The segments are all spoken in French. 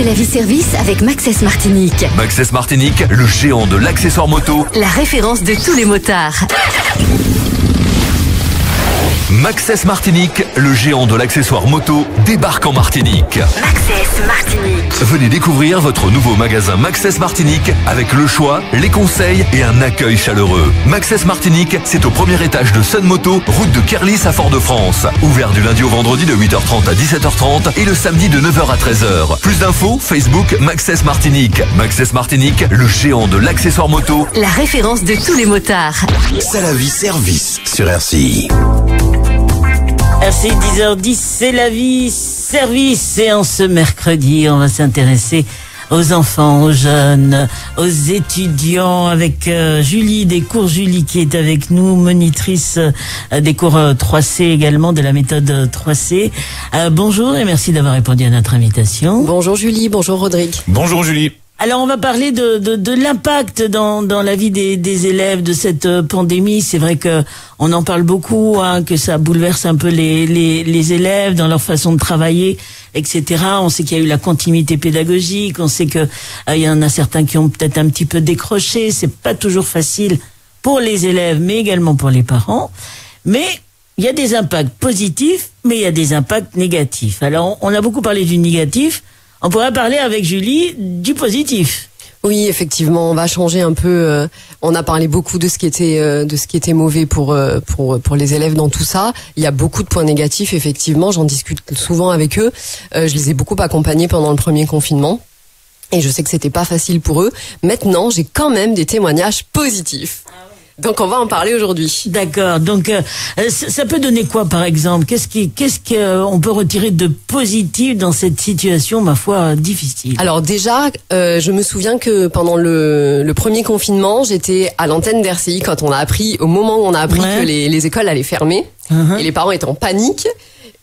la vie service avec Maxès Martinique. Maxès Martinique, le géant de l'accessoire moto. La référence de tous les motards. Maxès Martinique, le géant de l'accessoire moto, débarque en Martinique. Maxès Martinique. Venez découvrir votre nouveau magasin Maxès Martinique avec le choix, les conseils et un accueil chaleureux. Maxès Martinique, c'est au premier étage de Sun Moto, route de Kerlis à Fort-de-France. Ouvert du lundi au vendredi de 8h30 à 17h30 et le samedi de 9h à 13h. Plus d'infos, Facebook Maxès Martinique. Maxès Martinique, le géant de l'accessoire moto. La référence de tous les motards. C'est la vie service sur RCI. RCI 10h10, c'est la vie service. Et en ce mercredi, on va s'intéresser aux enfants, aux jeunes, aux étudiants avec Julie des cours Julie qui est avec nous, monitrice des cours 3C également, de la méthode 3C. Bonjour et merci d'avoir répondu à notre invitation. Bonjour Julie, bonjour Rodrigue. Bonjour Julie. Alors on va parler de l'impact dans la vie des élèves de cette pandémie. C'est vrai que on en parle beaucoup, que ça bouleverse un peu les élèves dans leur façon de travailler, etc. On sait qu'il y a eu la continuité pédagogique, on sait que il y en a certains qui ont peut-être un petit peu décroché. C'est pas toujours facile pour les élèves, mais également pour les parents. Mais il y a des impacts positifs, mais il y a des impacts négatifs. Alors on a beaucoup parlé du négatif. On pourrait parler avec Julie du positif. Oui, effectivement, on va changer un peu. On a parlé beaucoup de ce qui était mauvais pour les élèves dans tout ça. Il y a beaucoup de points négatifs, effectivement. J'en discute souvent avec eux. Je les ai beaucoup accompagnés pendant le premier confinement. Et je sais que c'était pas facile pour eux. Maintenant, j'ai quand même des témoignages positifs. Donc on va en parler aujourd'hui. D'accord. Donc ça peut donner quoi par exemple? Qu'est-ce qu'on peut retirer de positif dans cette situation, ma foi, difficile? Alors déjà, je me souviens que pendant le premier confinement, j'étais à l'antenne d'RCI au moment où on a appris que les écoles allaient fermer. Et les parents étaient en panique.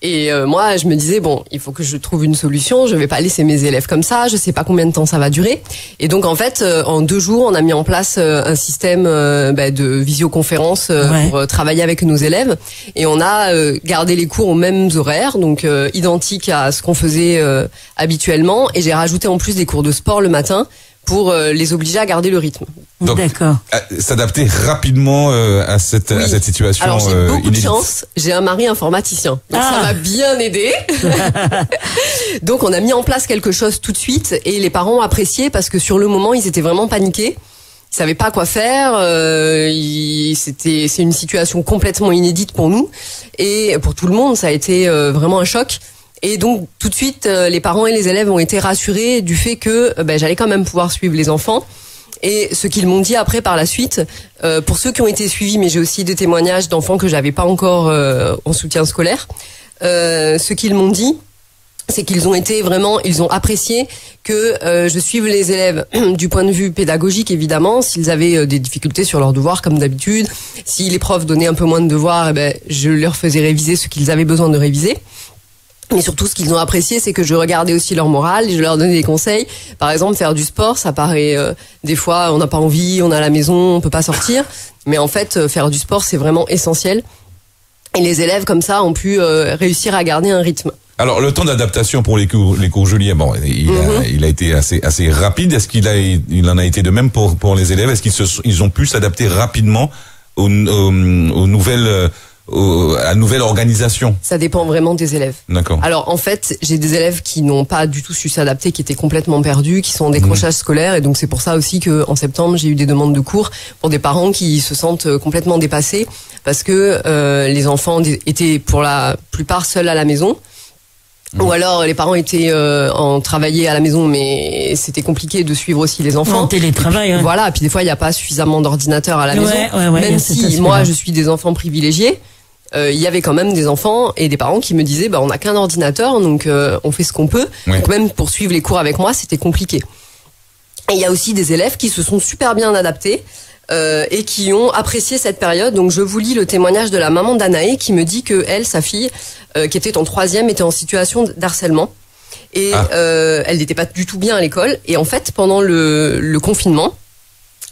Et moi, je me disais, bon, il faut que je trouve une solution. Je vais pas laisser mes élèves comme ça. Je sais pas combien de temps ça va durer. Et donc, en fait, en 2 jours, on a mis en place un système de visioconférence pour travailler avec nos élèves. Et on a gardé les cours aux mêmes horaires, donc identiques à ce qu'on faisait habituellement. Et j'ai rajouté en plus des cours de sport le matin pour les obliger à garder le rythme. Donc, d'accord. S'adapter rapidement à cette situation. Alors j'ai beaucoup inédite. de chance, j'ai un mari informaticien, donc ça m'a bien aidé. Donc on a mis en place quelque chose tout de suite et les parents ont apprécié parce que sur le moment ils étaient vraiment paniqués. Ils savaient pas quoi faire. C'est une situation complètement inédite pour nous et pour tout le monde. Ça a été vraiment un choc. Et donc tout de suite, les parents et les élèves ont été rassurés du fait que j'allais quand même pouvoir suivre les enfants. Et ce qu'ils m'ont dit après par la suite, pour ceux qui ont été suivis, mais j'ai aussi des témoignages d'enfants que j'avais pas encore en soutien scolaire, ce qu'ils m'ont dit, c'est qu'ils ont apprécié que je suive les élèves du point de vue pédagogique, évidemment. S'ils avaient des difficultés sur leurs devoirs, comme d'habitude, si les profs donnaient un peu moins de devoirs, je leur faisais réviser ce qu'ils avaient besoin de réviser. Mais surtout, ce qu'ils ont apprécié, c'est que je regardais aussi leur morale et je leur donnais des conseils. Par exemple, faire du sport, ça paraît des fois, on n'a pas envie, on est à la maison, on peut pas sortir. Mais en fait, faire du sport, c'est vraiment essentiel. Et les élèves, comme ça, ont pu réussir à garder un rythme. Alors, le temps d'adaptation pour les cours Julie, bon, il a été assez rapide. Est-ce il en a été de même pour les élèves? Est-ce qu'ils ont pu s'adapter rapidement aux nouvelles à la nouvelle organisation? Ça dépend vraiment des élèves. D'accord. Alors en fait, j'ai des élèves qui n'ont pas du tout su s'adapter, qui étaient complètement perdus, qui sont en décrochage scolaire, et donc c'est pour ça aussi que en septembre j'ai eu des demandes de cours pour des parents qui se sentent complètement dépassés parce que les enfants étaient pour la plupart seuls à la maison. Ou alors les parents étaient travaillaient à la maison, mais c'était compliqué de suivre aussi les enfants. En télétravail. Puis, voilà. Puis des fois il n'y a pas suffisamment d'ordinateurs à la maison. Même si moi je suis des enfants privilégiés. Il y avait quand même des enfants et des parents qui me disaient on n'a qu'un ordinateur, donc on fait ce qu'on peut. Donc même pour suivre les cours avec moi, c'était compliqué. Et il y a aussi des élèves qui se sont super bien adaptés et qui ont apprécié cette période. Donc je vous lis le témoignage de la maman d'Anaé qui me dit que elle, sa fille, qui était en 3e, était en situation d'harcèlement et elle n'était pas du tout bien à l'école. Et en fait, pendant le confinement,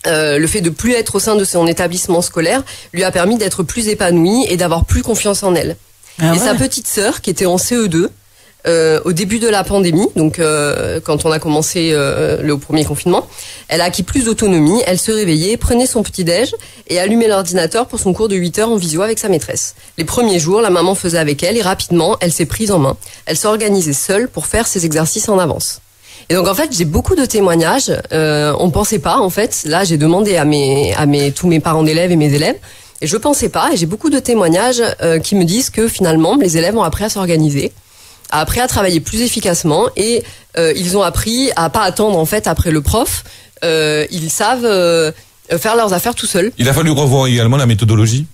le fait de plus être au sein de son établissement scolaire lui a permis d'être plus épanouie et d'avoir plus confiance en elle. Sa petite sœur, qui était en CE2, au début de la pandémie, donc quand on a commencé le premier confinement, elle a acquis plus d'autonomie, elle se réveillait, prenait son petit-déj et allumait l'ordinateur pour son cours de 8 heures en visio avec sa maîtresse. Les premiers jours, la maman faisait avec elle et rapidement, elle s'est prise en main. Elle s'est organisée seule pour faire ses exercices en avance. Et donc en fait, j'ai beaucoup de témoignages. On pensait pas en fait. Là, j'ai demandé à tous mes parents d'élèves et mes élèves, et je pensais pas. Et j'ai beaucoup de témoignages qui me disent que finalement, les élèves ont appris à s'organiser, appris à travailler plus efficacement, et ils ont appris à pas attendre en fait après le prof. Ils savent faire leurs affaires tout seuls. Il a fallu revoir également la méthodologie.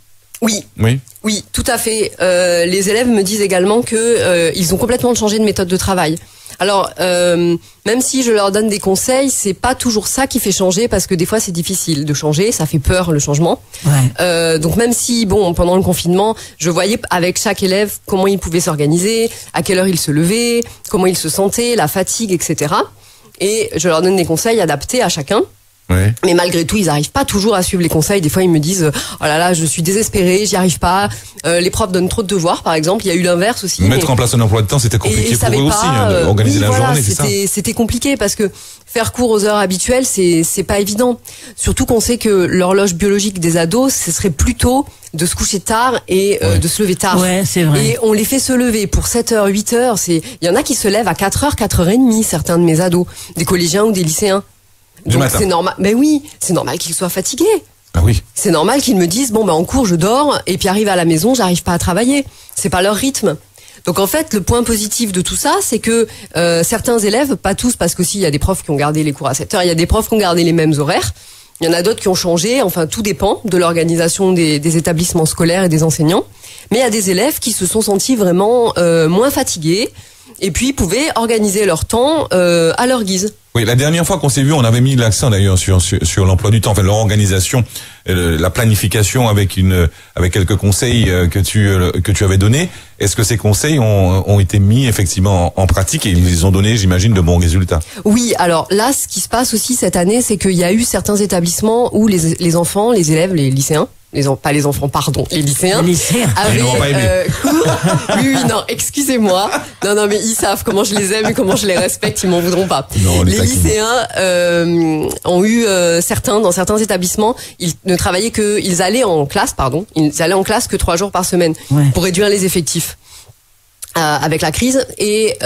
Oui. Oui. Oui, tout à fait. Les élèves me disent également que ils ont complètement changé de méthode de travail. Alors, même si je leur donne des conseils, c'est pas toujours ça qui fait changer, parce que des fois c'est difficile de changer, ça fait peur le changement. Ouais. Donc même si, bon, pendant le confinement, je voyais avec chaque élève comment il pouvait s'organiser, à quelle heure il se levait, comment il se sentait, la fatigue, etc. Et je leur donne des conseils adaptés à chacun. Ouais. Mais malgré tout, ils n'arrivent pas toujours à suivre les conseils. Des fois, ils me disent « Oh là là, je suis désespérée, j'y arrive pas. Les profs donnent trop de devoirs, par exemple. » Il y a eu l'inverse aussi. Mettre en place un emploi de temps, c'était compliqué pour eux aussi, organiser la journée, c'est ça. C'était compliqué parce que faire cours aux heures habituelles, c'est pas évident. Surtout qu'on sait que l'horloge biologique des ados, ce serait plutôt de se coucher tard et de se lever tard. Ouais, c'est vrai. Et on les fait se lever pour 7h, 8h. Il y en a qui se lèvent à 4h, 4h30, certains de mes ados, des collégiens ou des lycéens. Donc c'est normal. Mais oui, c'est normal qu'ils soient fatigués. Ah oui. C'est normal qu'ils me disent bon en cours je dors et puis arrive à la maison j'arrive pas à travailler. C'est pas leur rythme. Donc en fait le point positif de tout ça c'est que certains élèves, pas tous parce qu'aussi il y a des profs qui ont gardé les cours à 7h, il y a des profs qui ont gardé les mêmes horaires. Il y en a d'autres qui ont changé. Enfin tout dépend de l'organisation des établissements scolaires et des enseignants. Mais il y a des élèves qui se sont sentis vraiment moins fatigués et puis pouvaient organiser leur temps à leur guise. Oui, la dernière fois qu'on s'est vu, on avait mis l'accent d'ailleurs sur l'emploi du temps, enfin l'organisation, la planification avec quelques conseils que tu avais donnés. Est-ce que ces conseils ont été mis effectivement en pratique et ils ont donné, j'imagine, de bons résultats? Oui, alors là, ce qui se passe aussi cette année, c'est qu'il y a eu certains établissements où les enfants, les élèves, les lycéens, pas les enfants, pardon, les lycéens. Ils n'ont pas aimé. Oui, non, excusez-moi. Non, mais ils savent comment je les aime et comment je les respecte, ils m'en voudront pas. Non, les lycéens ont eu dans certains établissements, ils ne travaillaient ils allaient en classe que 3 jours par semaine pour réduire les effectifs. Avec la crise et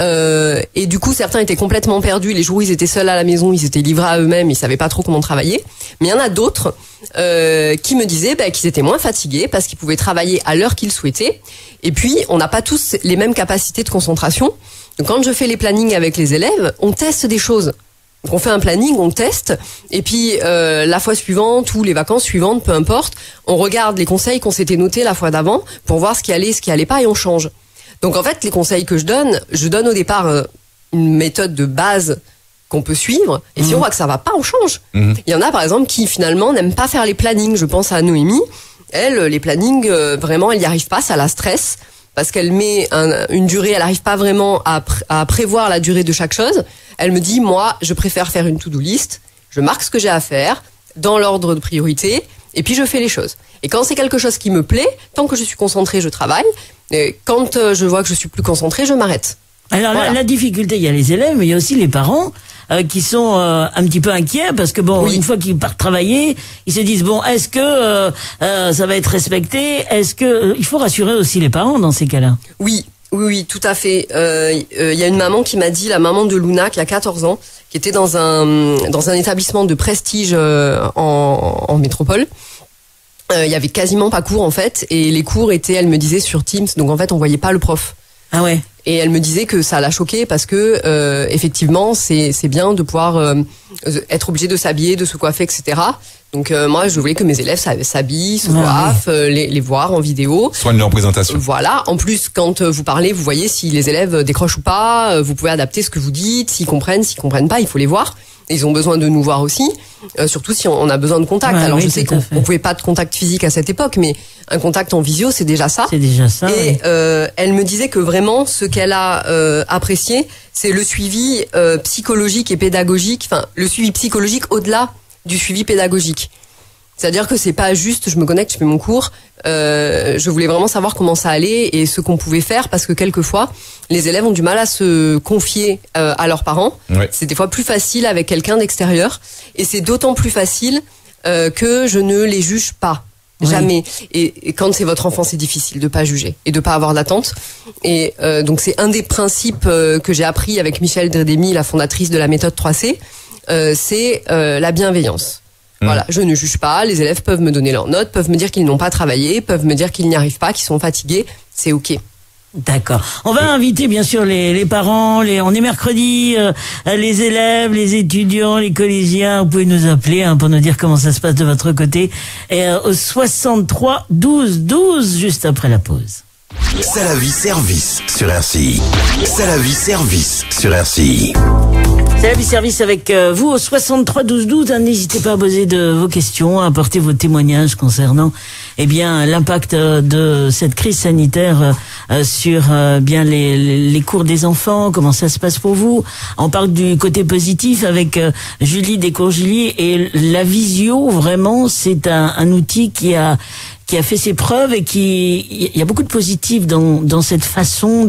du coup certains étaient complètement perdus. Les jours où ils étaient seuls à la maison, ils étaient livrés à eux-mêmes, ils savaient pas trop comment travailler. Mais il y en a d'autres qui me disaient qu'ils étaient moins fatigués parce qu'ils pouvaient travailler à l'heure qu'ils souhaitaient. Et puis on n'a pas tous les mêmes capacités de concentration. Donc quand je fais les plannings avec les élèves, on teste des choses. Donc on fait un planning, on teste, et puis la fois suivante ou les vacances suivantes, peu importe, on regarde les conseils qu'on s'était notés la fois d'avant pour voir ce qui allait pas et on change. Donc en fait, les conseils que je donne au départ une méthode de base qu'on peut suivre, et si on voit que ça va pas, on change. Il y en a par exemple qui finalement n'aiment pas faire les plannings. Je pense à Noémie, elle, les plannings, vraiment, elle n'y arrive pas, ça la stresse, parce qu'elle met une durée, elle n'arrive pas vraiment à prévoir la durée de chaque chose. Elle me dit, moi, je préfère faire une to-do list, je marque ce que j'ai à faire, dans l'ordre de priorité, et puis je fais les choses. Et quand c'est quelque chose qui me plaît, tant que je suis concentrée, je travaille. Et quand je vois que je suis plus concentrée, je m'arrête. Alors voilà. la difficulté, il y a les élèves, mais il y a aussi les parents qui sont un petit peu inquiets parce que une fois qu'ils partent travailler, ils se disent est-ce que ça va être respecté? Est-ce que il faut rassurer aussi les parents dans ces cas-là? Oui, tout à fait. Il y a une maman qui m'a dit, la maman de Luna qui a 14 ans, qui était dans un établissement de prestige en métropole. Il y avait quasiment pas cours en fait, et les cours étaient, elle me disait, sur Teams, donc en fait on voyait pas le prof. Ah ouais. Et elle me disait que ça l'a choquée parce que effectivement c'est bien de pouvoir être obligé de s'habiller, de se coiffer, etc. Donc moi je voulais que mes élèves s'habillent, se coiffent, les voir en vidéo. Soigne leur présentation. Voilà. En plus quand vous parlez, vous voyez si les élèves décrochent ou pas. Vous pouvez adapter ce que vous dites, s'ils comprennent pas, il faut les voir. Ils ont besoin de nous voir aussi, surtout si on a besoin de contact. Alors je sais qu'on pouvait pas de contact physique à cette époque, mais un contact en visio, c'est déjà ça. C'est déjà ça. Et elle me disait que vraiment, ce qu'elle a apprécié, c'est le suivi psychologique et pédagogique. Enfin, le suivi psychologique au-delà du suivi pédagogique. C'est-à-dire que c'est pas juste, je me connecte, je fais mon cours. Je voulais vraiment savoir comment ça allait et ce qu'on pouvait faire, parce que quelquefois, les élèves ont du mal à se confier à leurs parents. Ouais. C'est des fois plus facile avec quelqu'un d'extérieur, et c'est d'autant plus facile que je ne les juge pas. Oui. Jamais. Et quand c'est votre enfant, c'est difficile de pas juger et de pas avoir d'attente. Et donc c'est un des principes que j'ai appris avec Michel Dredemi, la fondatrice de la méthode 3C, c'est la bienveillance. Voilà, je ne juge pas, les élèves peuvent me donner leurs notes, peuvent me dire qu'ils n'ont pas travaillé, peuvent me dire qu'ils n'y arrivent pas, qu'ils sont fatigués, c'est ok. D'accord. On va inviter bien sûr les parents, on est mercredi, les élèves, les étudiants, les collégiens. Vous pouvez nous appeler pour nous dire comment ça se passe de votre côté. Et au 63 12 12 juste après la pause. C'est la vie service sur RCI. C'est la vie service sur RCI. C'est la vie service avec vous au 63 12 12. N'hésitez pas à poser de vos questions, à apporter vos témoignages concernant l'impact de cette crise sanitaire sur bien les cours des enfants. Comment ça se passe pour vous? On parle du côté positif avec Julie des Cours Julie, et la visio, vraiment, c'est un outil qui a fait ses preuves, et il y a beaucoup de positifs dans cette façon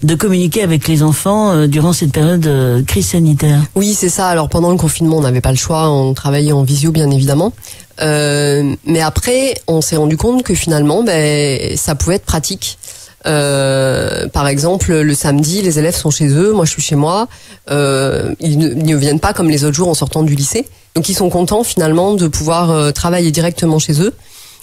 de communiquer avec les enfants durant cette période de crise sanitaire. Oui, c'est ça. Alors pendant le confinement, on n'avait pas le choix, on travaillait en visio bien évidemment. Mais après, on s'est rendu compte que finalement, ça pouvait être pratique. Par exemple, le samedi, les élèves sont chez eux, moi je suis chez moi. Ils ne viennent pas comme les autres jours en sortant du lycée. Donc ils sont contents finalement de pouvoir travailler directement chez eux.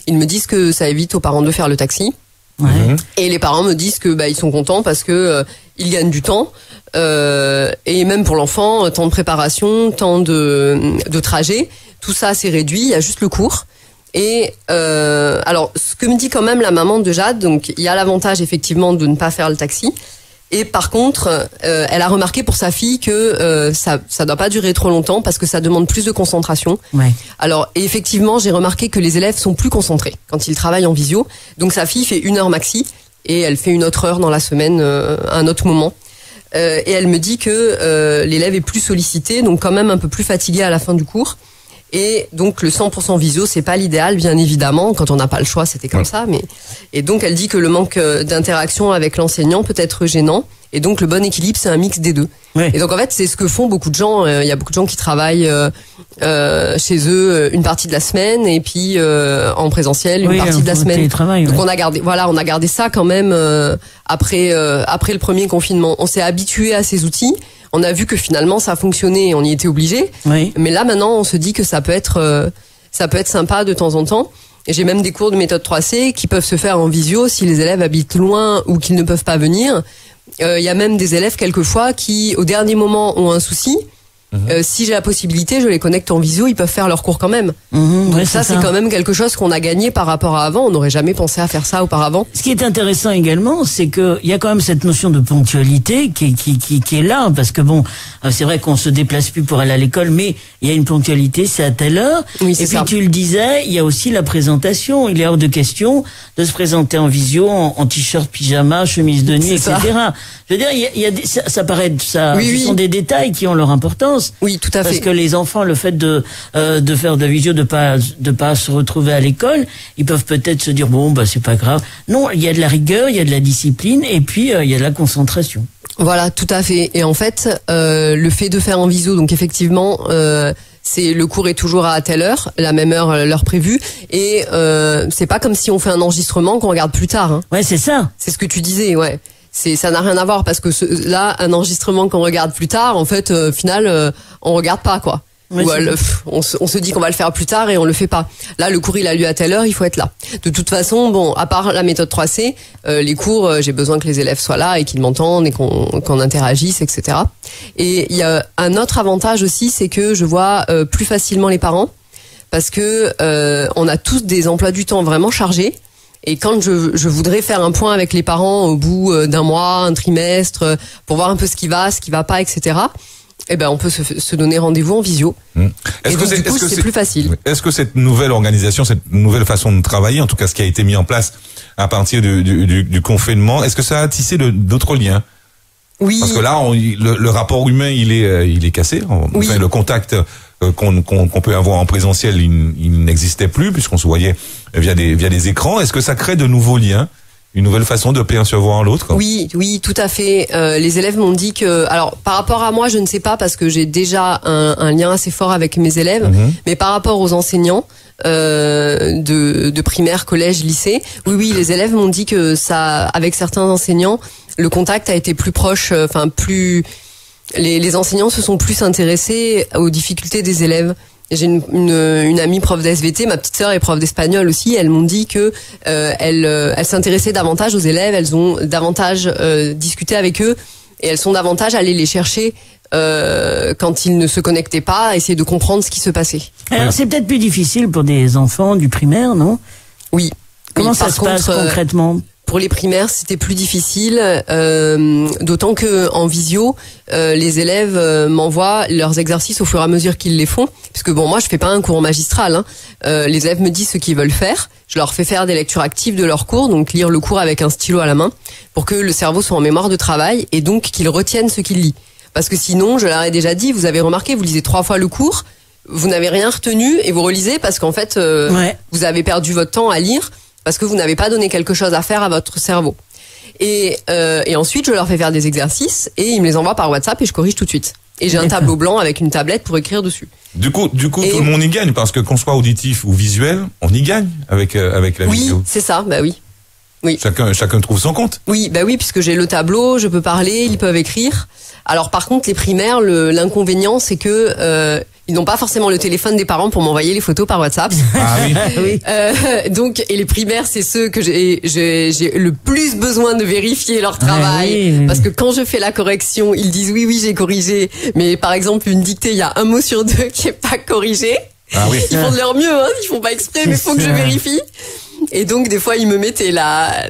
Ils me disent que ça évite aux parents de faire le taxi. Ouais. Et les parents me disent que ils sont contents parce que ils gagnent du temps. Et même pour l'enfant, temps de préparation, temps de trajet, tout ça c'est réduit, il y a juste le cours. Et alors, ce que me dit quand même la maman de Jade, donc il y a l'avantage effectivement de ne pas faire le taxi. Et par contre, elle a remarqué pour sa fille que ça doit pas durer trop longtemps parce que ça demande plus de concentration. Ouais. Alors, et effectivement, j'ai remarqué que les élèves sont plus concentrés quand ils travaillent en visio. Donc sa fille fait 1 heure maxi et elle fait 1 autre heure dans la semaine à un autre moment. Et elle me dit que l'élève est plus sollicité, donc quand même un peu plus fatigué à la fin du cours. Et donc le 100% visio, c'est pas l'idéal, bien évidemment. Quand on n'a pas le choix, c'était comme ça. Et donc elle dit que le manque d'interaction avec l'enseignant peut être gênant. Et donc le bon équilibre, c'est un mix des deux. Ouais. Et donc en fait, c'est ce que font beaucoup de gens. Il y a beaucoup de gens qui travaillent chez eux une partie de la semaine et puis en présentiel une partie de la semaine. Donc on a gardé ça quand même après le premier confinement. On s'est habitué à ces outils. On a vu que finalement ça fonctionnait et on y était obligé. Oui. Mais là maintenant on se dit que ça peut être sympa de temps en temps. Et j'ai même des cours de méthode 3C qui peuvent se faire en visio si les élèves habitent loin ou qu'ils ne peuvent pas venir. Il y a même des élèves quelquefois qui au dernier moment ont un souci. Si j'ai la possibilité, je les connecte en visio, ils peuvent faire leur cours quand même. Donc ça, c'est quand même quelque chose qu'on a gagné par rapport à avant. On n'aurait jamais pensé à faire ça auparavant. Ce qui est intéressant également, c'est que il y a quand même cette notion de ponctualité qui est là, parce que bon, c'est vrai qu'on se déplace plus pour aller à l'école, mais il y a une ponctualité, c'est à telle heure. Oui, et puis tu le disais, il y a aussi la présentation. Il est hors de question de se présenter en visio en t-shirt, pyjama, chemise de nuit, etc. Je veux dire, il y a ça paraît, ce sont des détails qui ont leur importance. Oui, tout à fait. Parce que les enfants, le fait de faire de visio, de pas se retrouver à l'école, ils peuvent peut-être se dire bon c'est pas grave. Non, il y a de la rigueur, il y a de la discipline, et puis il y a de la concentration. Voilà, tout à fait. Et en fait, le fait de faire en visio, donc effectivement, c'est le cours est toujours à telle heure, la même heure, l'heure prévue, et c'est pas comme si on fait un enregistrement qu'on regarde plus tard. Hein. Ouais, c'est ça. C'est ce que tu disais, ouais. Ça n'a rien à voir parce que là, un enregistrement qu'on regarde plus tard, en fait, au final, on regarde pas quoi. Ouais, on se dit qu'on va le faire plus tard et on le fait pas. Là, le cours il a lieu à telle heure, il faut être là. De toute façon, bon, à part la méthode 3C, les cours, j'ai besoin que les élèves soient là et qu'ils m'entendent et qu'on interagisse, etc. Et il y a un autre avantage aussi, c'est que je vois plus facilement les parents parce que on a tous des emplois du temps vraiment chargés. Et quand je voudrais faire un point avec les parents au bout d'un mois, un trimestre, pour voir un peu ce qui va pas, etc., eh ben, on peut se donner rendez-vous en visio. Est-ce que c'est plus facile. Est-ce que cette nouvelle organisation, cette nouvelle façon de travailler, en tout cas ce qui a été mis en place à partir du confinement, est-ce que ça a tissé d'autres liens? Oui. Parce que là, le rapport humain, il est cassé. Oui. Enfin, le contact qu'on peut avoir en présentiel, il n'existait plus puisqu'on se voyait via des écrans. Est-ce que ça crée de nouveaux liens? Une nouvelle façon de percevoir l'autre? Oui, tout à fait. Les élèves m'ont dit que, alors par rapport à moi, je ne sais pas parce que j'ai déjà un lien assez fort avec mes élèves, mais par rapport aux enseignants de primaire, collège, lycée, oui, les élèves m'ont dit que ça, avec certains enseignants, le contact a été plus proche, les enseignants se sont plus intéressés aux difficultés des élèves. J'ai une amie prof d'SVT, ma petite sœur est prof d'espagnol aussi. Elles m'ont dit que elles s'intéressaient davantage aux élèves, elles ont davantage discuté avec eux et elles sont davantage allées les chercher quand ils ne se connectaient pas, essayer de comprendre ce qui se passait. Alors c'est peut-être plus difficile pour des enfants du primaire, non? Oui. Comment ça se passe concrètement? Pour les primaires, c'était plus difficile, d'autant que en visio, les élèves m'envoient leurs exercices au fur et à mesure qu'ils les font. Parce que bon, moi, je fais pas un cours magistral. Les élèves me disent ce qu'ils veulent faire. Je leur fais faire des lectures actives de leur cours, donc lire le cours avec un stylo à la main, pour que le cerveau soit en mémoire de travail et donc qu'ils retiennent ce qu'ils lisent. Parce que sinon, je leur ai déjà dit, vous avez remarqué, vous lisez 3 fois le cours, vous n'avez rien retenu et vous relisez parce qu'en fait, vous avez perdu votre temps à lire. Parce que vous n'avez pas donné quelque chose à faire à votre cerveau. Et ensuite, je leur fais faire des exercices et ils me les envoient par WhatsApp et je corrige tout de suite. Et j'ai un tableau blanc avec une tablette pour écrire dessus. Du coup, tout le monde y gagne parce que qu'on soit auditif ou visuel, on y gagne avec la vidéo. Oui, c'est ça, bah oui. Chacun trouve son compte. Oui, puisque j'ai le tableau, je peux parler, ils peuvent écrire. Alors par contre, les primaires, l'inconvénient, c'est que ils n'ont pas forcément le téléphone des parents pour m'envoyer les photos par WhatsApp. Ah oui. Donc, et les primaires, c'est ceux que j'ai le plus besoin de vérifier leur travail. Parce que quand je fais la correction, ils disent oui, j'ai corrigé. Mais par exemple, une dictée, il y a un mot sur 2 qui est pas corrigé. Ah oui. Ils font de leur mieux, ils font pas exprès, mais il faut que je vérifie. Et donc des fois ils me mettaient la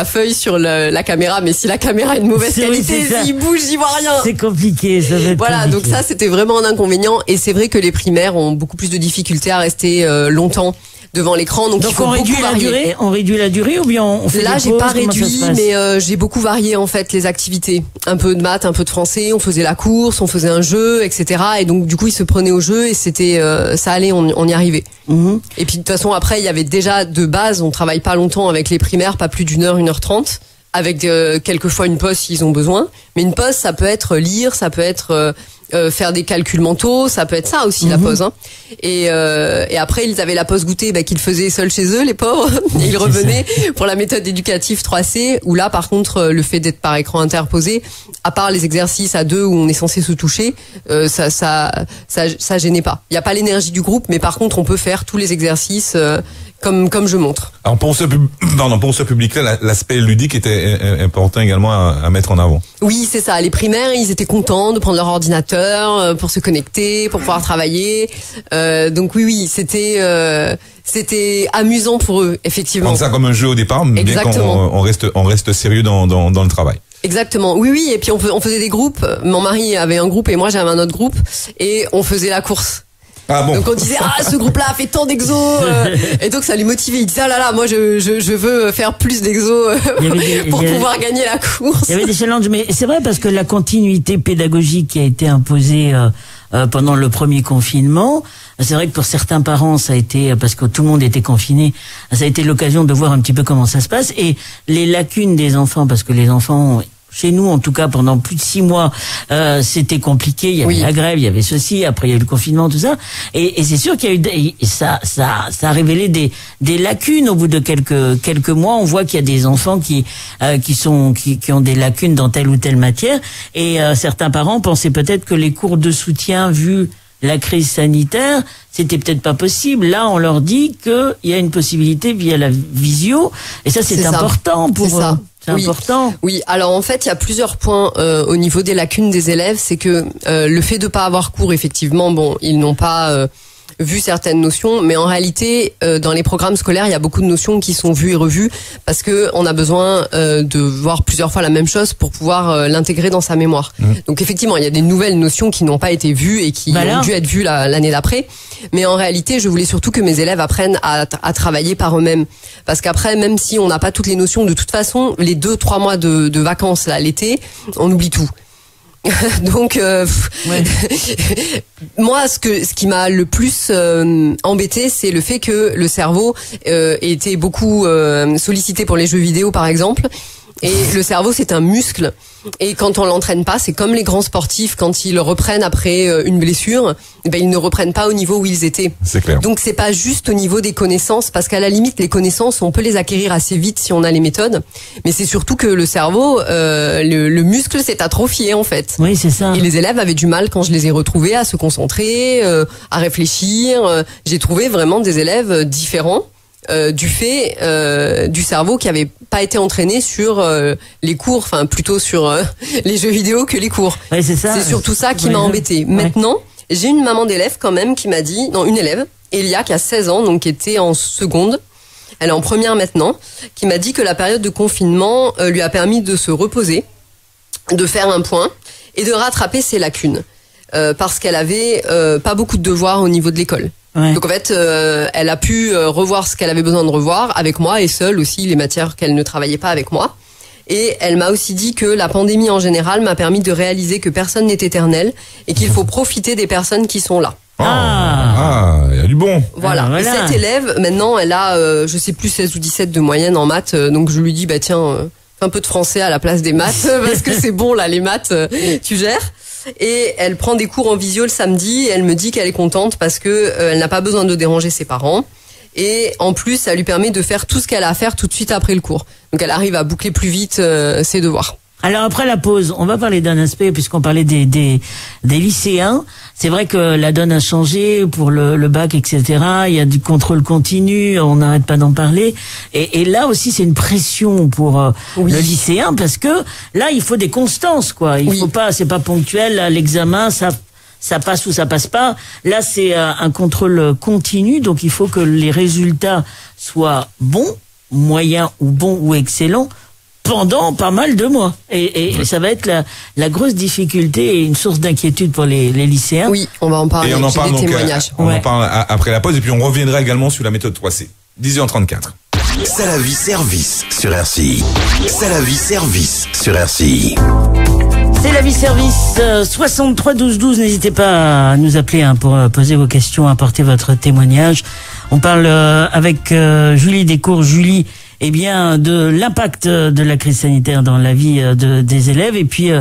feuille sur la caméra, mais si la caméra a une mauvaise qualité, s'il bouge, j'y vois rien. C'est compliqué, ça va être compliqué. Donc ça c'était vraiment un inconvénient et c'est vrai que les primaires ont beaucoup plus de difficultés à rester longtemps devant l'écran, donc il faut beaucoup varier. On réduit la durée ou bien on fait Là, des j'ai pauses, pas comment ça réduit, se passe? mais j'ai beaucoup varié en fait les activités. Un peu de maths, un peu de français, on faisait la course, on faisait un jeu, etc. Et donc du coup, ils se prenaient au jeu et c'était, ça allait, on y arrivait. Et puis de toute façon, après, il y avait déjà de base, on travaille pas longtemps avec les primaires, pas plus d'1 heure, 1h30. Avec quelquefois une pause s'ils ont besoin. Mais une pause, ça peut être lire, ça peut être faire des calculs mentaux, ça peut être ça aussi la pause. Et après, ils avaient la pause goûter qu'ils faisaient seuls chez eux, les pauvres. Et ils revenaient pour la méthode éducative 3C, où là, par contre, le fait d'être par écran interposé, à part les exercices à 2 où on est censé se toucher, ça gênait pas. Il n'y a pas l'énergie du groupe, mais par contre, on peut faire tous les exercices comme je montre. Alors pour ce public-là, l'aspect ludique était important également à mettre en avant. Oui, c'est ça. Les primaires, ils étaient contents de prendre leur ordinateur pour se connecter, pour pouvoir travailler. Donc oui, c'était amusant pour eux, effectivement. Prendre ça comme un jeu au départ, mais bien qu'on reste sérieux dans le travail. Exactement. Oui. Et puis on faisait des groupes. Mon mari avait un groupe et moi j'avais un autre groupe et on faisait la course. Ah bon. Donc on disait ce groupe-là a fait tant d'exos et donc ça les motivait. Ils disaient moi je veux faire plus d'exos pour pouvoir gagner la course. Il y avait des challenges, mais c'est vrai parce que la continuité pédagogique qui a été imposée pendant le premier confinement, c'est vrai que pour certains parents ça a été, parce que tout le monde était confiné, ça a été l'occasion de voir un petit peu comment ça se passe et les lacunes des enfants, parce que les enfants, chez nous, en tout cas, pendant plus de 6 mois, c'était compliqué. Il y avait la grève, il y avait ceci. Après, il y a eu le confinement, tout ça. Et c'est sûr qu'il y a eu ça a révélé des lacunes au bout de quelques mois. On voit qu'il y a des enfants qui ont des lacunes dans telle ou telle matière. Et certains parents pensaient peut-être que les cours de soutien, vu la crise sanitaire, c'était peut-être pas possible. Là, on leur dit qu'il y a une possibilité via la visio. Et ça, c'est important pour eux. C'est important. Oui, alors en fait, il y a plusieurs points au niveau des lacunes des élèves. C'est que le fait de pas avoir cours, effectivement, ils n'ont pas vu certaines notions, mais en réalité, dans les programmes scolaires, il y a beaucoup de notions qui sont vues et revues parce que on a besoin de voir plusieurs fois la même chose pour pouvoir l'intégrer dans sa mémoire. Donc effectivement, il y a des nouvelles notions qui n'ont pas été vues et qui ont dû être vues l'année d'après. Mais en réalité, je voulais surtout que mes élèves apprennent à travailler par eux-mêmes. Parce qu'après, même si on n'a pas toutes les notions, de toute façon, les 2-3 mois de vacances là, l'été, on oublie tout. Donc, moi, ce qui m'a le plus embêté, c'est le fait que le cerveau était beaucoup sollicité pour les jeux vidéo, par exemple. Et le cerveau, c'est un muscle. Et quand on l'entraîne pas, c'est comme les grands sportifs, quand ils reprennent après une blessure, ils ne reprennent pas au niveau où ils étaient. C'est clair. Donc c'est pas juste au niveau des connaissances, parce qu'à la limite, les connaissances, on peut les acquérir assez vite si on a les méthodes. Mais c'est surtout que le cerveau, le muscle s'est atrophié, en fait. Oui, c'est ça. Et les élèves avaient du mal, quand je les ai retrouvés, à se concentrer, à réfléchir. J'ai trouvé vraiment des élèves différents. Du fait du cerveau qui avait pas été entraîné sur les cours, enfin plutôt sur les jeux vidéo que les cours. Ouais, c'est ça. C'est surtout ça qui m'a embêté. Maintenant, j'ai une maman d'élève quand même qui m'a dit, non, une élève, Elia, qui a 16 ans, donc qui était en seconde, elle est en première maintenant, qui m'a dit que la période de confinement lui a permis de se reposer, de faire un point et de rattraper ses lacunes. Parce qu'elle avait pas beaucoup de devoirs au niveau de l'école. Ouais. Donc en fait, elle a pu revoir ce qu'elle avait besoin de revoir avec moi et seule aussi les matières qu'elle ne travaillait pas avec moi. Et elle m'a aussi dit que la pandémie en général m'a permis de réaliser que personne n'est éternel et qu'il faut profiter des personnes qui sont là. Il y a du bon. Voilà. Voilà. Et cette élève, maintenant, elle a, je sais plus, 16 ou 17 de moyenne en maths. Donc je lui dis, bah tiens, fais un peu de français à la place des maths parce que c'est bon là, les maths, tu gères. Et elle prend des cours en visio le samedi et elle me dit qu'elle est contente parce que elle n'a pas besoin de déranger ses parents. Et en plus, ça lui permet de faire tout ce qu'elle a à faire tout de suite après le cours. Donc elle arrive à boucler plus vite ses devoirs. Alors après la pause, on va parler d'un aspect, puisqu'on parlait des lycéens. C'est vrai que la donne a changé pour le bac, etc. Il y a du contrôle continu, on n'arrête pas d'en parler. Et là aussi, c'est une pression pour le lycéen, parce que là, il faut des constances, quoi. Il faut pas, c'est pas ponctuel. Là, l'examen, ça passe ou ça passe pas. Là, c'est un contrôle continu, donc il faut que les résultats soient bons, moyens ou bons ou excellents, pendant pas mal de mois. Et ça va être la grosse difficulté et une source d'inquiétude pour les lycéens. Oui, on va en parler. Et on en parle donc, on Ouais. en parle après la pause et puis on reviendra également sur la méthode 3C. 10h34. C'est la vie service sur RCI. C'est la vie service sur RCI. C'est la vie service 63 12 12. N'hésitez pas à nous appeler pour poser vos questions, apporter votre témoignage. On parle avec Julie Descours. Julie, eh bien, de l'impact de la crise sanitaire dans la vie des élèves et puis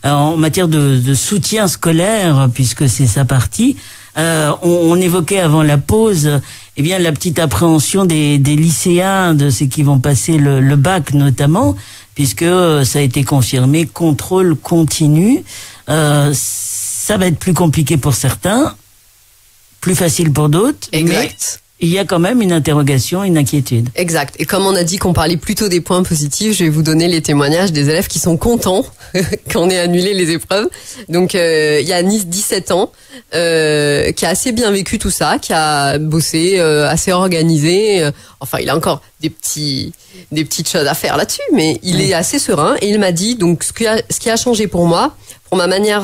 en matière de soutien scolaire, puisque c'est sa partie. On évoquait avant la pause, eh bien, la petite appréhension des lycéens, de ceux qui vont passer le bac notamment, puisque ça a été confirmé, contrôle continu. Ça va être plus compliqué pour certains, plus facile pour d'autres. Exact. Il y a quand même une interrogation, une inquiétude. Exact. Et comme on a dit qu'on parlait plutôt des points positifs, je vais vous donner les témoignages des élèves qui sont contents qu'on ait annulé les épreuves. Donc, il y a Nice, 17 ans, qui a assez bien vécu tout ça, qui a bossé, assez organisé. Enfin, il a encore des petites choses à faire là-dessus, mais il est assez serein. Et il m'a dit, donc, ce qui a changé pour moi,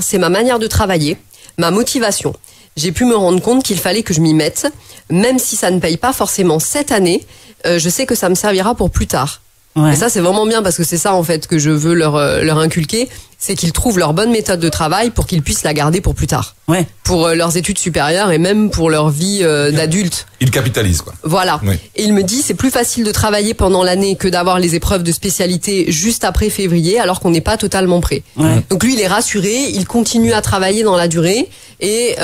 c'est ma manière de travailler, ma motivation. J'ai pu me rendre compte qu'il fallait que je m'y mette, même si ça ne paye pas forcément cette année, je sais que ça me servira pour plus tard. Ouais. Et ça, c'est vraiment bien parce que c'est ça, en fait, que je veux leur inculquer, c'est qu'ils trouvent leur bonne méthode de travail pour qu'ils puissent la garder pour plus tard. Ouais. Pour leurs études supérieures et même pour leur vie d'adulte. Ils capitalisent, quoi. Voilà. Ouais. Et il me dit, c'est plus facile de travailler pendant l'année que d'avoir les épreuves de spécialité juste après février, alors qu'on n'est pas totalement prêt. Ouais. Donc lui, il est rassuré, il continue à travailler dans la durée et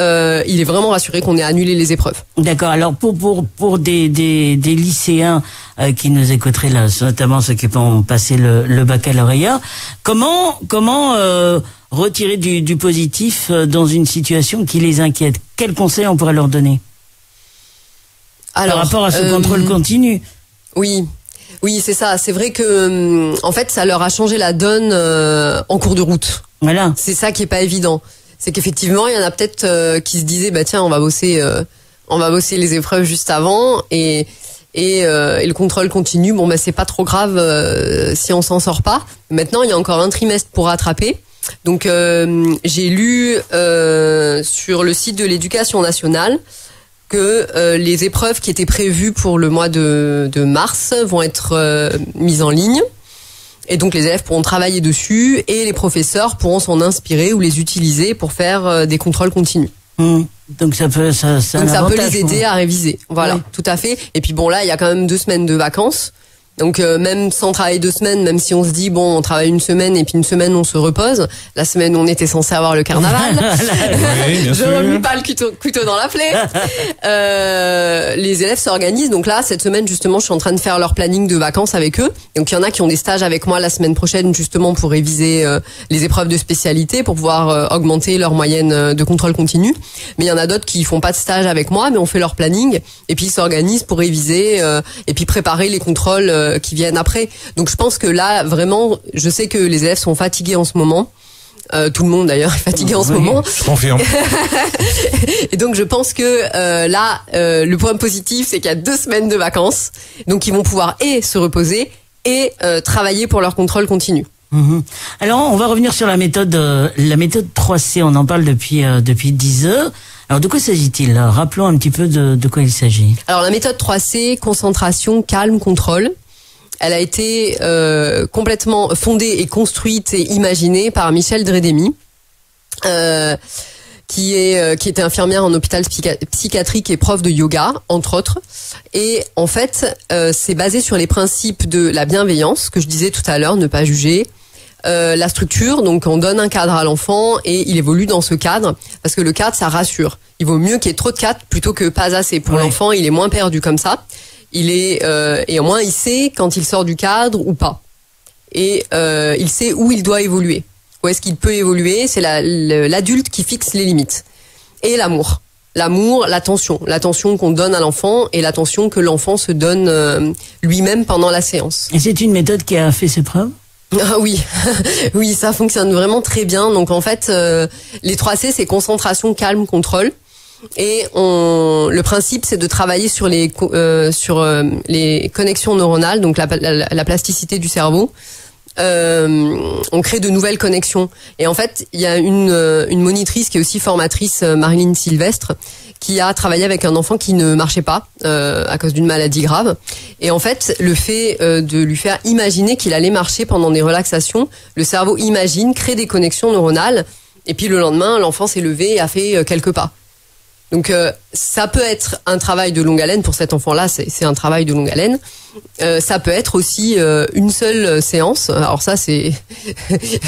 il est vraiment rassuré qu'on ait annulé les épreuves. D'accord. Alors pour des lycéens qui nous écouteraient là, notamment ceux qui vont passer le baccalauréat, comment retirer du positif dans une situation qui les inquiète? Quel conseil on pourrait leur donner? Alors, par rapport à ce contrôle continu. Oui, c'est ça. C'est vrai que en fait, ça leur a changé la donne en cours de route. Voilà. C'est ça qui est pas évident. C'est qu'effectivement, il y en a peut-être qui se disaient, bah tiens, on va bosser les épreuves juste avant et le contrôle continu. Bon, bah c'est pas trop grave si on s'en sort pas. Maintenant, il y a encore un trimestre pour rattraper. Donc, j'ai lu sur le site de l'Éducation nationale que les épreuves qui étaient prévues pour le mois de mars vont être mises en ligne Et donc les élèves pourront travailler dessus et les professeurs pourront s'en inspirer ou les utiliser pour faire des contrôles continus. Donc ça peut les aider à réviser. Voilà, oui. Tout à fait. Et puis bon, là, il y a quand même 2 semaines de vacances. Donc même sans travailler 2 semaines, même si on se dit bon, on travaille une semaine et puis une semaine on se repose. La semaine où on était censé avoir le carnaval, oui, bien je remue pas le couteau dans la plaie. Les élèves s'organisent. Donc là, cette semaine justement, je suis en train de faire leur planning de vacances avec eux. Donc il y en a qui ont des stages avec moi la semaine prochaine justement pour réviser les épreuves de spécialité, pour pouvoir augmenter leur moyenne de contrôle continu. Mais il y en a d'autres qui font pas de stage avec moi, mais on fait leur planning et puis ils s'organisent pour réviser et puis préparer les contrôles qui viennent après. Donc je pense que là, vraiment, je sais que les élèves sont fatigués en ce moment. Tout le monde d'ailleurs est fatigué en ce moment. Je confirme. Et donc je pense que là, le point positif, c'est qu'il y a 2 semaines de vacances. Donc ils vont pouvoir et se reposer et travailler pour leur contrôle continu. Alors on va revenir sur la méthode 3C. On en parle depuis 10 heures. Alors de quoi s'agit-il? Rappelons un petit peu de quoi il s'agit. Alors la méthode 3C, concentration, calme, contrôle. Elle a été complètement fondée et construite et imaginée par Michel Dredemi, qui était infirmière en hôpital psychiatrique et prof de yoga, entre autres. Et en fait, c'est basé sur les principes de la bienveillance, que je disais tout à l'heure, ne pas juger. La structure, donc on donne un cadre à l'enfant et il évolue dans ce cadre, parce que le cadre, ça rassure. Il vaut mieux qu'il y ait trop de cadre plutôt que pas assez. Pour l'enfant, il est moins perdu comme ça. Et au moins il sait quand il sort du cadre ou pas. Et il sait où il doit évoluer. Où est-ce qu'il peut évoluer? C'est l'adulte qui fixe les limites. Et l'amour, l'attention qu'on donne à l'enfant et l'attention que l'enfant se donne lui-même pendant la séance. Et c'est une méthode qui a fait ses preuves? Ah oui, oui, ça fonctionne vraiment très bien. Donc en fait, les 3C, c'est concentration, calme, contrôle. Et le principe, c'est de travailler sur les connexions neuronales, donc la plasticité du cerveau. On crée de nouvelles connexions. Et en fait, il y a une monitrice qui est aussi formatrice, Marilyn Sylvestre, qui a travaillé avec un enfant qui ne marchait pas à cause d'une maladie grave. Et en fait, le fait de lui faire imaginer qu'il allait marcher pendant des relaxations, le cerveau imagine, crée des connexions neuronales. Et puis le lendemain, l'enfant s'est levé et a fait quelques pas. Donc ça peut être un travail de longue haleine pour cet enfant-là, c'est un travail de longue haleine. Ça peut être aussi une seule séance. Alors ça c'est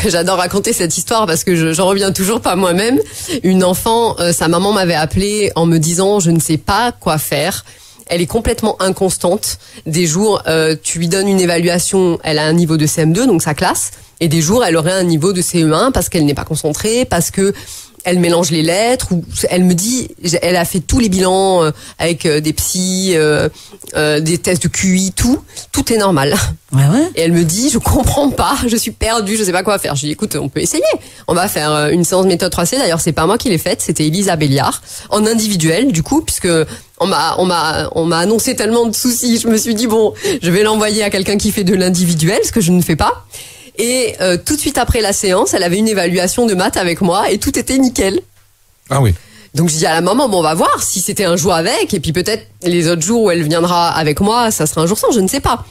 j'adore raconter cette histoire parce que j'en reviens toujours pas moi-même. Une enfant, sa maman m'avait appelée en me disant je ne sais pas quoi faire. Elle est complètement inconstante. Des jours tu lui donnes une évaluation, elle a un niveau de CM2 donc sa classe, et des jours elle aurait un niveau de CE1 parce qu'elle n'est pas concentrée, parce que elle mélange les lettres, ou elle me dit, elle a fait tous les bilans avec des psys, des tests de QI, tout est normal. Ouais. Et elle me dit, je comprends pas, je suis perdue, je sais pas quoi faire. Je dis, écoute, on peut essayer. On va faire une séance méthode 3C. D'ailleurs, c'est pas moi qui l'ai faite, c'était Elisa Béliard, en individuel, du coup, puisque on m'a annoncé tellement de soucis. Je me suis dit, bon, je vais l'envoyer à quelqu'un qui fait de l'individuel, ce que je ne fais pas. Et tout de suite après la séance, elle avait une évaluation de maths avec moi et tout était nickel. Ah oui. Donc je dis à la maman, bon, on va voir si c'était un jour avec, et puis peut-être les autres jours où elle viendra avec moi, ça sera un jour sans, je ne sais pas.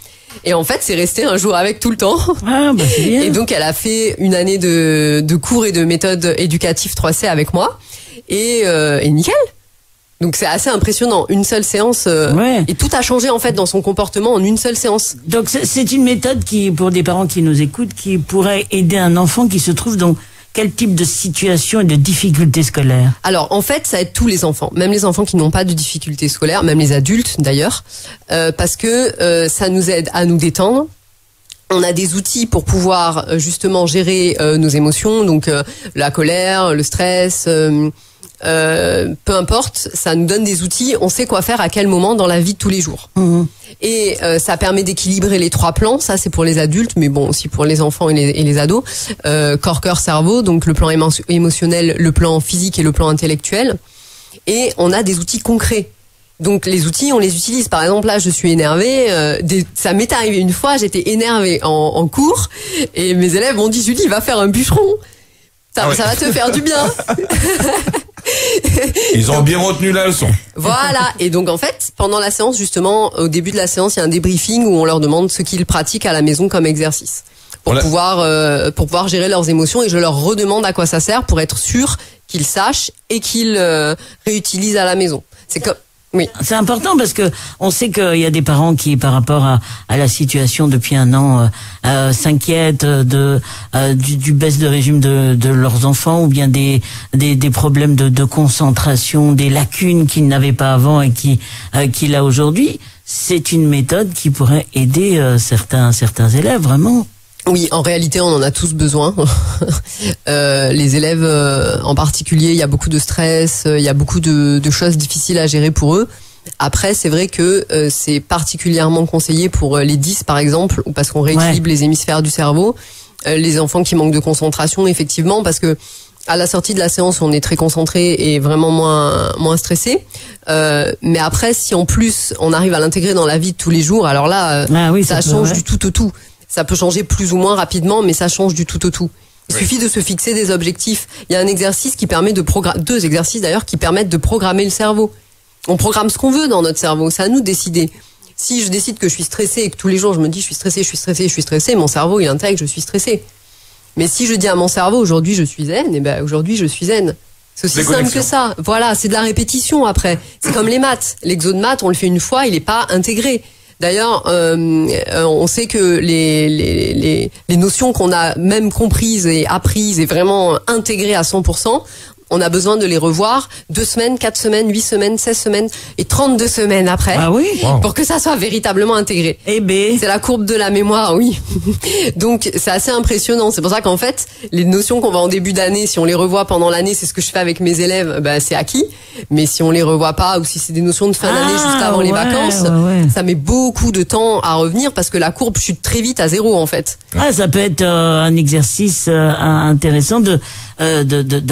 Et en fait, c'est resté un jour avec tout le temps. Ah, bah c'est bien. Et donc elle a fait une année de cours et de méthode éducative 3C avec moi, et nickel. Donc c'est assez impressionnant, une seule séance et tout a changé en fait dans son comportement en une seule séance. Donc c'est une méthode qui, pour des parents qui nous écoutent, qui pourrait aider un enfant qui se trouve dans quel type de situation et de difficultés scolaires? Alors en fait, ça aide tous les enfants, même les enfants qui n'ont pas de difficultés scolaires, même les adultes d'ailleurs, parce que ça nous aide à nous détendre. On a des outils pour pouvoir justement gérer nos émotions, donc la colère, le stress. Peu importe, ça nous donne des outils, on sait quoi faire à quel moment dans la vie de tous les jours. Et ça permet d'équilibrer les 3 plans, ça c'est pour les adultes, mais bon aussi pour les enfants et les ados. Corps, cœur, cerveau, donc le plan émotionnel, le plan physique et le plan intellectuel. Et on a des outils concrets. Donc les outils, on les utilise. Par exemple, là, je suis énervée. Ça m'est arrivé une fois, j'étais énervée en cours, et mes élèves m'ont dit, Julie, va faire un bûcheron. Ça va te faire du bien. Ils ont bien retenu la leçon. Voilà. Et donc en fait, pendant la séance, justement, au début de la séance, il y a un débriefing où on leur demande ce qu'ils pratiquent à la maison comme exercice. pour pouvoir gérer leurs émotions, et je leur redemande à quoi ça sert pour être sûr qu'ils sachent et qu'ils réutilisent à la maison. C'est comme oui. C'est important parce que on sait qu'il y a des parents qui, par rapport à la situation depuis un an, s'inquiètent du baisse de régime de leurs enfants, ou bien des problèmes de concentration, des lacunes qu'ils n'avaient pas avant et qu'il a aujourd'hui. C'est une méthode qui pourrait aider certains élèves, vraiment. Oui, en réalité, on en a tous besoin. Les élèves en particulier, il y a beaucoup de stress, il y a beaucoup de choses difficiles à gérer pour eux. Après, c'est vrai que c'est particulièrement conseillé pour les 10, par exemple, parce qu'on rééquilibre les hémisphères du cerveau. Les enfants qui manquent de concentration, effectivement, parce que à la sortie de la séance, on est très concentré et vraiment moins stressé. Mais après, si en plus on arrive à l'intégrer dans la vie de tous les jours, alors là, ça change du tout au tout. Ça peut changer plus ou moins rapidement, mais ça change du tout au tout. Il suffit de se fixer des objectifs. Il y a un exercice qui permet deux exercices d'ailleurs qui permettent de programmer le cerveau. On programme ce qu'on veut dans notre cerveau, c'est à nous de décider. Si je décide que je suis stressé et que tous les jours je me dis je suis stressé, mon cerveau il intègre je suis stressé. Mais si je dis à mon cerveau aujourd'hui je suis zen, et ben aujourd'hui je suis zen. C'est aussi simple que ça. Voilà, c'est de la répétition après. C'est comme les maths. L'exo de maths, on le fait une fois, il n'est pas intégré. D'ailleurs, on sait que les notions qu'on a même comprises et apprises et vraiment intégrées à 100%, on a besoin de les revoir 2 semaines, 4 semaines, 8 semaines, 16 semaines et 32 semaines après. Ah oui? Pour que ça soit véritablement intégré. Eh ben. C'est la courbe de la mémoire, oui. Donc, c'est assez impressionnant. C'est pour ça qu'en fait, les notions qu'on va en début d'année, si on les revoit pendant l'année, c'est ce que je fais avec mes élèves, c'est acquis. Mais si on les revoit pas, ou si c'est des notions de fin d'année juste avant les vacances, ça met beaucoup de temps à revenir parce que la courbe chute très vite à 0, en fait. Ah, ça peut être un exercice intéressant de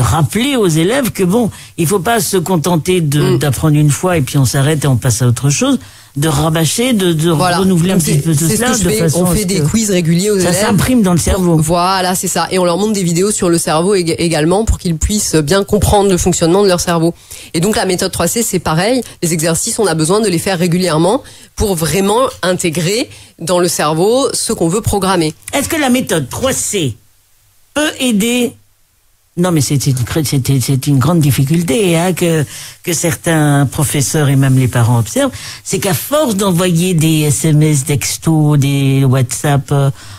rappeler aux élèves que bon, il faut pas se contenter d'apprendre une fois et puis on s'arrête et on passe à autre chose, de rabâcher, de renouveler un petit peu tout cela de façon on fait des quiz réguliers aux élèves. Ça s'imprime dans le cerveau. Voilà, c'est ça. Et on leur montre des vidéos sur le cerveau également pour qu'ils puissent bien comprendre le fonctionnement de leur cerveau. Et donc la méthode 3C, c'est pareil. Les exercices, on a besoin de les faire régulièrement pour vraiment intégrer dans le cerveau ce qu'on veut programmer. Est-ce que la méthode 3C peut aider? Non, mais c'est une grande difficulté que certains professeurs et même les parents observent, c'est qu'à force d'envoyer des SMS, textos, des WhatsApp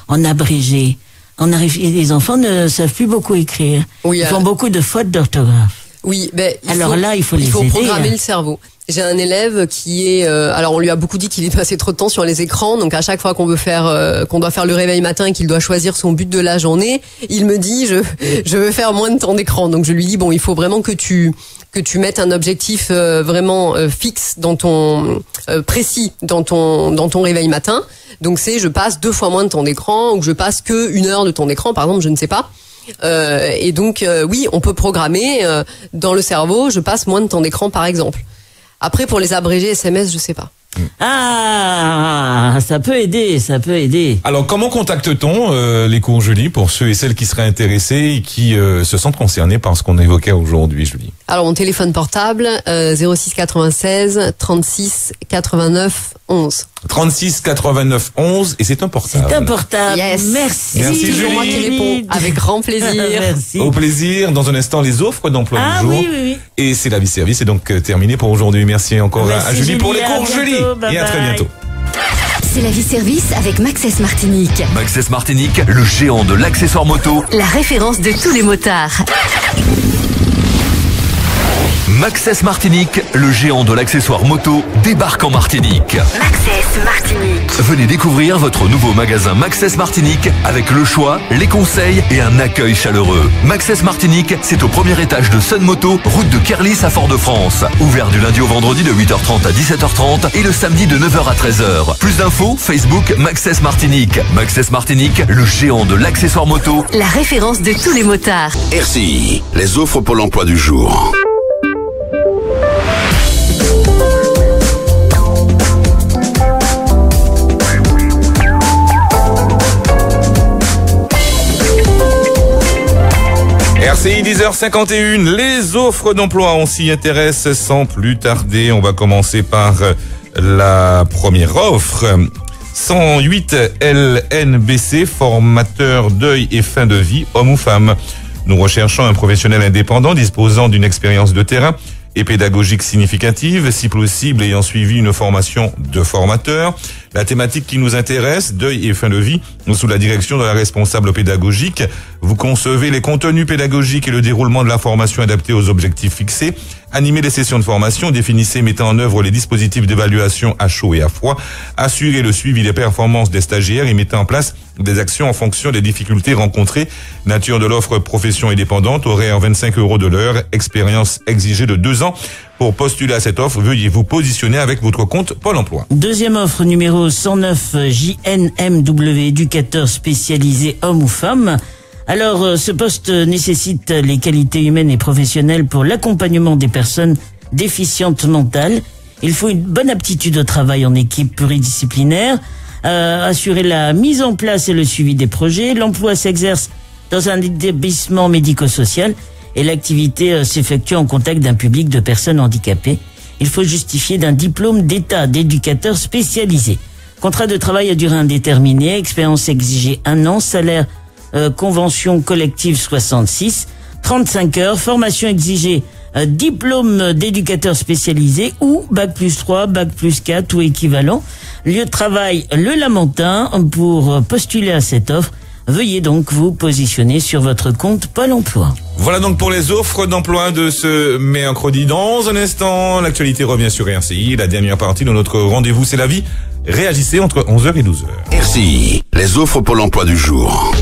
en abrégé, les enfants ne savent plus beaucoup écrire. Oui, ils font beaucoup de fautes d'orthographe. Oui, il faut programmer le cerveau. J'ai un élève qui est, alors on lui a beaucoup dit qu'il est passé trop de temps sur les écrans, donc à chaque fois qu'on doit faire le réveil matin et qu'il doit choisir son but de la journée, il me dit je veux faire moins de temps d'écran. Donc je lui dis bon, il faut vraiment que tu mettes un objectif vraiment fixe dans ton précis dans ton réveil matin. Donc je passe 2 fois moins de temps d'écran, ou je passe que 1 heure de temps d'écran par exemple, je ne sais pas. Et donc oui, on peut programmer dans le cerveau, je passe moins de temps d'écran par exemple. Après, pour les abrégés SMS, je sais pas. Ah, ça peut aider. Alors, comment contacte-t-on les cours Julie pour ceux et celles qui seraient intéressés et qui se sentent concernés par ce qu'on évoquait aujourd'hui, Julie? Alors, mon téléphone portable, 06 96 36 89 11. 36 89 11, et c'est un portable. C'est un portable. Yes. Merci C'est Julie. toujours moi qui réponds. Avec grand plaisir. Merci. Au plaisir. Dans un instant, les offres d'emploi du jour. Oui. Et c'est la vie service. C'est donc terminé pour aujourd'hui. Merci encore à Julie pour les cours Julie. Bye et à très bientôt. C'est la vie service avec Maxès Martinique. Maxès Martinique, le géant de l'accessoire moto. La référence de tous les motards. Maxès Martinique, le géant de l'accessoire moto, débarque en Martinique. Maxès Martinique. Venez découvrir votre nouveau magasin Maxès Martinique avec le choix, les conseils et un accueil chaleureux. Maxès Martinique, c'est au premier étage de Sun Moto, route de Kerlis à Fort-de-France. Ouvert du lundi au vendredi de 8h30 à 17h30 et le samedi de 9h à 13h. Plus d'infos, Facebook Maxès Martinique. Maxès Martinique, le géant de l'accessoire moto. La référence de tous les motards. RCI, les offres pour l'emploi du jour. RCI 10h51, les offres d'emploi, on s'y intéresse sans plus tarder. On va commencer par la première offre. 108 LNBC, formateur deuil et fin de vie, homme ou femme. Nous recherchons un professionnel indépendant disposant d'une expérience de terrain et pédagogique significative, si possible ayant suivi une formation de formateur. La thématique qui nous intéresse, deuil et fin de vie, sous la direction de la responsable pédagogique. Vous concevez les contenus pédagogiques et le déroulement de la formation adapté aux objectifs fixés. Animez les sessions de formation, définissez et mettez en œuvre les dispositifs d'évaluation à chaud et à froid. Assurez le suivi des performances des stagiaires et mettez en place des actions en fonction des difficultés rencontrées. Nature de l'offre, profession indépendante, horaire 25 € de l'heure, expérience exigée de 2 ans. Pour postuler à cette offre, veuillez vous positionner avec votre compte Pôle emploi. Deuxième offre numéro 109, JNMW, éducateur spécialisé homme ou femme. Alors, ce poste nécessite les qualités humaines et professionnelles pour l'accompagnement des personnes déficientes mentales. Il faut une bonne aptitude au travail en équipe pluridisciplinaire, assurer la mise en place et le suivi des projets. L'emploi s'exerce dans un établissement médico-social et l'activité s'effectue en contact d'un public de personnes handicapées. Il faut justifier d'un diplôme d'état d'éducateur spécialisé. Contrat de travail à durée indéterminée, expérience exigée 1 an, salaire convention collective 66, 35 heures, formation exigée, diplôme d'éducateur spécialisé ou Bac+3, Bac+4 ou équivalent. Lieu de travail, le Lamentin. Pour postuler à cette offre, veuillez donc vous positionner sur votre compte Pôle emploi. Voilà donc pour les offres d'emploi de ce mercredi. Dans un instant, l'actualité revient sur RCI. La dernière partie de notre rendez-vous, c'est la vie. Réagissez entre 11h et 12h. RCI, les offres Pôle emploi du jour.